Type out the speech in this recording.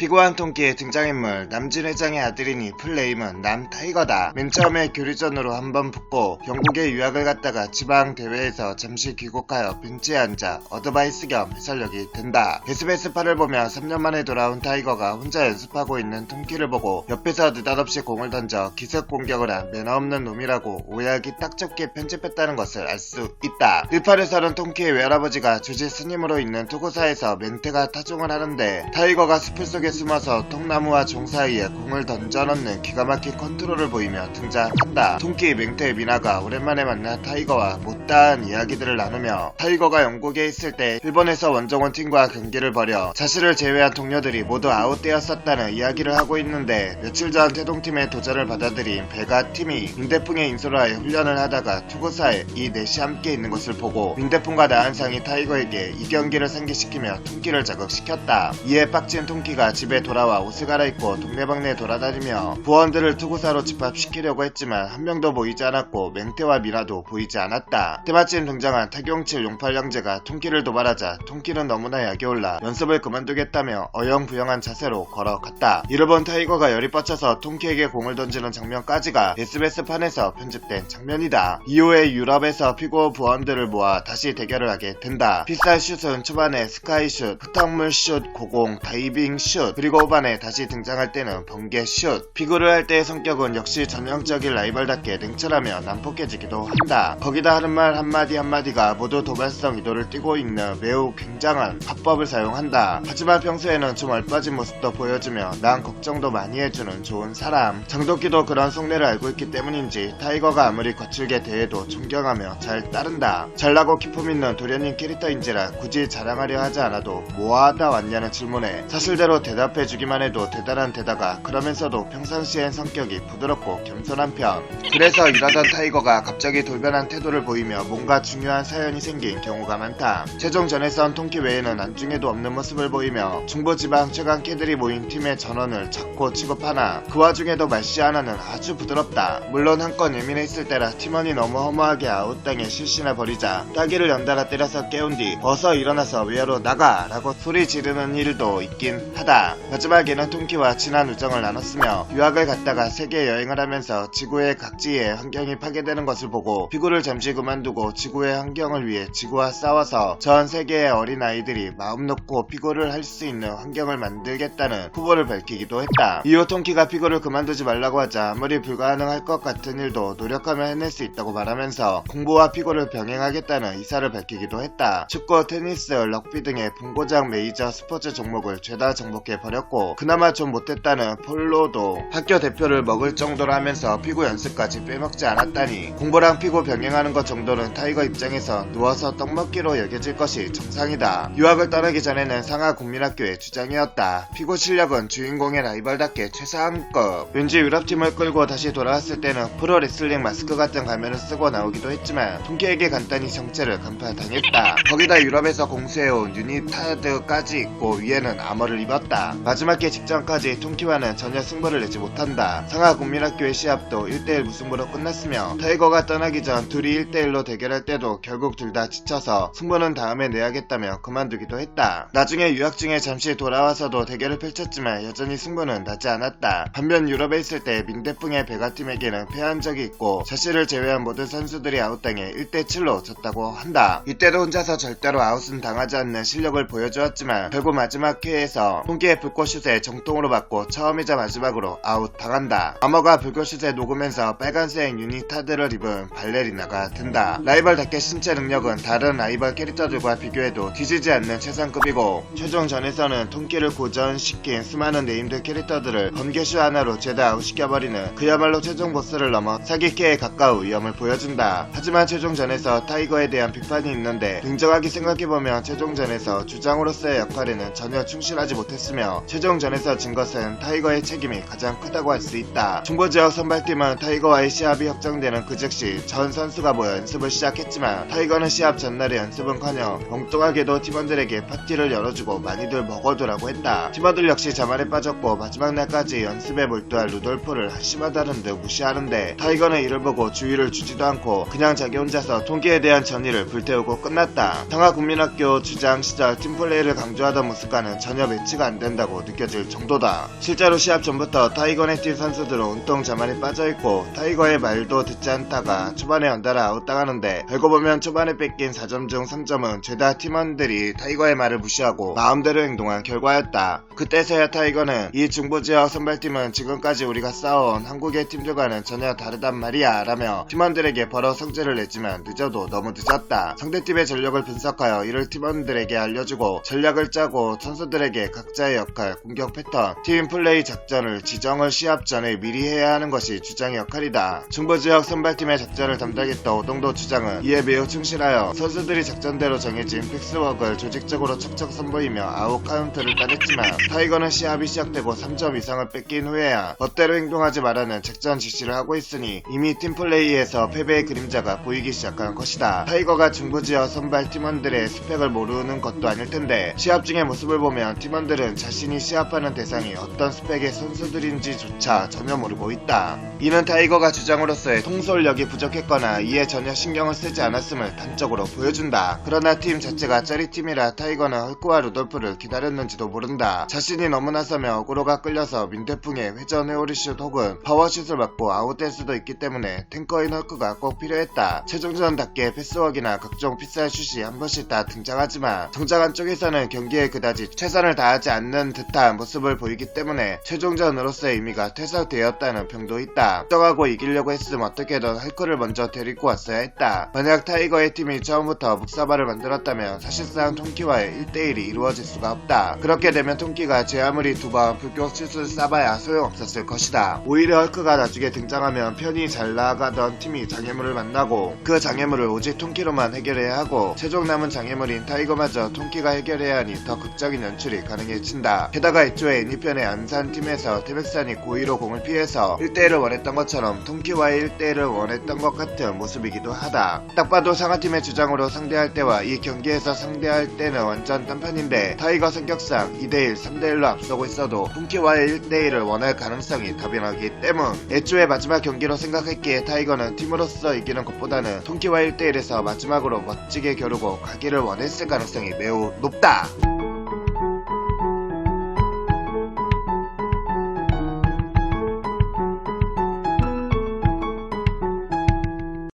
피고한 통키의 등장인물 남진 회장의 아들이니 풀네임은 남타이거다. 맨 처음에 교류전으로 한번 붙고 영국에 유학을 갔다가 지방 대회에서 잠시 귀국하여 벤치에 앉아 어드바이스 겸 해설력이 된다. SBS8을 보며 3년 만에 돌아온 타이거가 혼자 연습하고 있는 통키를 보고 옆에서 느닷없이 공을 던져 기습 공격을 한 매너 없는 놈이라고 오해하기 딱 좋게 편집했다는 것을 알 수 있다. 일팔에서는 통키의 외할아버지가 주지 스님으로 있는 투고사에서 맹태가 타종을 하는데 타이거가 숲을 속에 숨어서 통나무와 종 사이에 공을 던져넣는 기가 막힌 컨트롤을 보이며 등장한다. 통키 맹태 미나가 오랜만에 만나 타이거와 못다한 이야기들을 나누며 타이거가 영국에 있을 때 일본에서 원정원 팀과 경기를 벌여 자신을 제외한 동료들이 모두 아웃되었었다는 이야기를 하고 있는데 며칠 전 태동팀의 도전을 받아들인 배가 팀이 민대풍의 인솔을 하여 훈련을 하다가 투고사에 이 넷이 함께 있는 것을 보고 민대풍과 나한상이 타이거에게 이 경기를 상기시키며 통키를 자극시켰다. 이에 빡친 통키가 집에 돌아와 옷을 갈아입고 동네방네 돌아다니며 부원들을 투고사로 집합시키려고 했지만 한 명도 보이지 않았고 맹태와 미나도 보이지 않았다. 때마침 등장한 타경칠 용팔 형제가 통키를 도발하자 통키는 너무나 약이 올라 연습을 그만두겠다며 어영부영한 자세로 걸어갔다. 이를 본 타이거가 열이 뻗쳐서 통키에게 공을 던지는 장면까지가 SBS판에서 편집된 장면이다. 이후에 유럽에서 피고 부원들을 모아 다시 대결을 하게 된다. 필살 슛은 초반에 스카이슛, 흙탕물 슛, 고공, 다이빙 슛, 그리고 후반에 다시 등장할 때는 번개 슛. 피구를 할 때의 성격은 역시 전형적인 라이벌답게 냉철하며 난폭해지기도 한다. 거기다 하는 말 한마디 한마디가 모두 도발성 의도를 띠고 있는 매우 굉장한 화법을 사용한다. 하지만 평소에는 좀 얼빠진 모습도 보여주며 난 걱정도 많이 해주는 좋은 사람. 장도끼도 그런 속내를 알고 있기 때문인지 타이거가 아무리 거칠게 대해도 존경하며 잘 따른다. 잘나고 기품 있는 도련님 캐릭터인지라 굳이 자랑하려 하지 않아도 뭐하다 왔냐는 질문에 사실대로 대답해주기만 해도 대단한 데다가 그러면서도 평상시엔 성격이 부드럽고 겸손한 편. 그래서 일하던 타이거가 갑자기 돌변한 태도를 보이며 뭔가 중요한 사연이 생긴 경우가 많다. 최종전에선 통키 외에는 안중에도 없는 모습을 보이며 중부지방 최강 캐들이 모인 팀의 전원을 잡고 취급하나 그 와중에도 말씨 하나는 아주 부드럽다. 물론 한 건 예민해 있을 때라 팀원이 너무 허무하게 아웃당해 실신을 벌이자 따기를 연달아 때려서 깨운 뒤 어서 일어나서 외야로 나가! 라고 소리 지르는 일도 있긴 하다. 마지막에는 통키와 친한 우정을 나눴으며 유학을 갔다가 세계 여행을 하면서 지구의 각지의 환경이 파괴되는 것을 보고 피구를 잠시 그만두고 지구의 환경을 위해 지구와 싸워서 전 세계의 어린아이들이 마음 놓고 피구를 할 수 있는 환경을 만들겠다는 후보를 밝히기도 했다. 이후 통키가 피구를 그만두지 말라고 하자 아무리 불가능할 것 같은 일도 노력하면 해낼 수 있다고 말하면서 공부와 피구를 병행하겠다는 의사를 밝히기도 했다. 축구, 테니스, 럭비 등의 본고장 메이저 스포츠 종목을 죄다 정복해버렸고 그나마 좀 못했다는 폴로도 학교 대표를 먹을 정도로 하면서 피구 연습까지 빼먹지 않았다니 공부랑 피구 병행하는 것 정도는 타이거 입장에서 누워서 떡먹기로 여겨질 것이 정상이다. 유학을 떠나기 전에는 상하 국민학교의 주장이었다. 피구 실력은 주인공의 라이벌답게 최상급. 왠지 유럽팀을 끌고 다시 돌아왔을 때는 프로레슬링 마스크 같은 가면을 쓰고 나오기도 했지만 통키에게 간단히 정체를 간파당했다. 거기다 유럽에서 공수해온 유니타드까지 있고 위에는 아머를 입었다. 마지막 게 직전까지 통키와는 전혀 승부를 내지 못한다. 상하 국민학교의 시합도 1대1 무승부로 끝났으며 타이거가 떠나기 전 둘이 1대1로 대결할 때도 결국 둘 다 지쳐서 승부는 다음에 내야겠다며 그만두기도 했다. 나중에 유학 중에 잠시 돌아와서도 대결을 펼쳤지만 여전히 승부는 나지 않았다. 반면 유럽에 있을 때 민대풍의 배가팀에게는 패한 적이 있고 자신을 제외한 모든 선수들이 아웃당해 1대7로 졌다고 한다. 이때도 혼자서 절대로 아웃은 당하지 않는 실력을 보여주었지만 결국 마지막 회에서 통키의 불꽃슛에 정통으로 맞고 처음이자 마지막으로 아웃 당한다. 아머가 불꽃슛에 녹으면서 빨간색 유니타드를 입은 발레리나가 된다. 라이벌답게 신체 능력은 다른 라이벌 캐릭터들과 비교해도 뒤지지 않는 최상급이고 최종전에서는 통키를 고전시킨 수많은 네임드 캐릭터들을 번개슛 하나로 죄다 아웃시켜버리는 그야말로 최종 보스를 넘어 사기캐에 가까운 위험을 보여준다. 하지만 최종전에서 타이거에 대한 비판이 있는데 냉정하게 생각해보면 최종전에서 주장으로서의 역할에는 전혀 충실하지 못했으며 최종전에서 진 것은 타이거의 책임이 가장 크다고 할 수 있다. 중부지역 선발팀은 타이거와의 시합이 확정되는 그 즉시 전 선수가 모여 연습을 시작했지만 타이거는 시합 전날에 연습은커녕 엉뚱하게도 팀원들에게 파티를 열어주고 많이들 먹어두라고 했다. 팀원들 역시 자만에 빠졌고 마지막 날까지 연습에 몰두할 루돌프를 한심하다는 듯 무시하는데 타이거는 이를 보고 주의를 주지도 않고 그냥 자기 혼자서 통키에 대한 전의를 불태우고 끝났다. 상하 국민학교 주장 시절 팀플레이를 강조하던 모습과는 전혀 매치가 안 된다. 된다고 느껴질 정도다. 실제로 시합 전부터 타이거네 팀 선수들은 온통 자만이 빠져있고 타이거의 말도 듣지 않다가 초반에 연달아 아웃당하는데 알고 보면 초반에 뺏긴 4점 중 3점은 죄다 팀원들이 타이거의 말을 무시하고 마음대로 행동한 결과였다. 그때서야 타이거는 이 중부지역 선발팀은 지금까지 우리가 싸워온 한국의 팀들과는 전혀 다르단 말이야 라며 팀원들에게 벌어 성질을 냈지만 늦어도 너무 늦었다. 상대팀의 전력을 분석하여 이를 팀원들에게 알려주고 전략을 짜고 선수들에게 각자의 역할, 공격 패턴, 팀 플레이 작전을 지정을 시합 전에 미리 해야 하는 것이 주장의 역할이다. 중부지역 선발팀의 작전을 담당했던 오동도 주장은 이에 매우 충실하여 선수들이 작전대로 정해진 픽스웍을 조직적으로 척척 선보이며 아웃 카운트를 따냈지만 타이거는 시합이 시작되고 3점 이상을 뺏긴 후에야 멋대로 행동하지 말라는 작전 지시를 하고 있으니 이미 팀플레이에서 패배의 그림자가 보이기 시작한 것이다. 타이거가 중부지역 선발 팀원들의 스펙을 모르는 것도 아닐 텐데 시합 중의 모습을 보면 팀원들은 자신이 시합하는 대상이 어떤 스펙의 선수들인지조차 전혀 모르고 있다. 이는 타이거가 주장으로서의 통솔력이 부족했거나 이에 전혀 신경을 쓰지 않았음을 단적으로 보여준다. 그러나 팀 자체가 짜릿팀이라 타이거는 헐크와 루돌프를 기다렸는지도 모른다. 자신이 너무 나서며 어그로가 끌려서 민태풍의 회전 회오리슛 혹은 파워슛을 맞고 아웃될 수도 있기 때문에 탱커인 헐크가 꼭 필요했다. 최종전답게 패스웍이나 각종 피살 슛이 한 번씩 다 등장하지만 정작 한쪽에서는 경기에 그다지 최선을 다하지 않는 듯한 모습을 보이기 때문에 최종전으로서의 의미가 퇴색되었다는 평도 있다. 떠가고 이기려고 했으면 어떻게든 헐크를 먼저 데리고 왔어야 했다. 만약 타이거의 팀이 처음부터 묵사발을 만들었다면 사실상 통키와의 1대1이 이루어질 수가 없다. 그렇게 되면 통키가 제 아무리 두번 불격슛을 쏴봐야 소용없었을 것이다. 오히려 헐크가 나중에 등장하면 편히 잘 나가던 팀이 장애물을 만나고 그 장애물을 오직 통키로만 해결해야 하고 최종 남은 장애물인 타이거마저 통키가 해결해야 하니 더 극적인 연출이 가능해진다. 게다가 애초에 애니편의 안산팀에서 태백산이 고의로 공을 피해서 1대1을 원했던 것처럼 통키와의 1대1을 원했던 것 같은 모습이기도 하다. 딱 봐도 상하팀의 주장으로 상대할 때와 이 경기에서 상대할 때는 완전 딴판인데 타이거 성격상 2대1, 3대1로 앞서고 있어도 통키와의 1대1을 원할 가능성이 다변하기 때문 애초에 마지막 경기로 생각했기에 타이거는 팀으로서 이기는 것보다는 통키와 1대1에서 마지막으로 멋지게 겨루고 가기를 원했을 가능성이 매우 높다.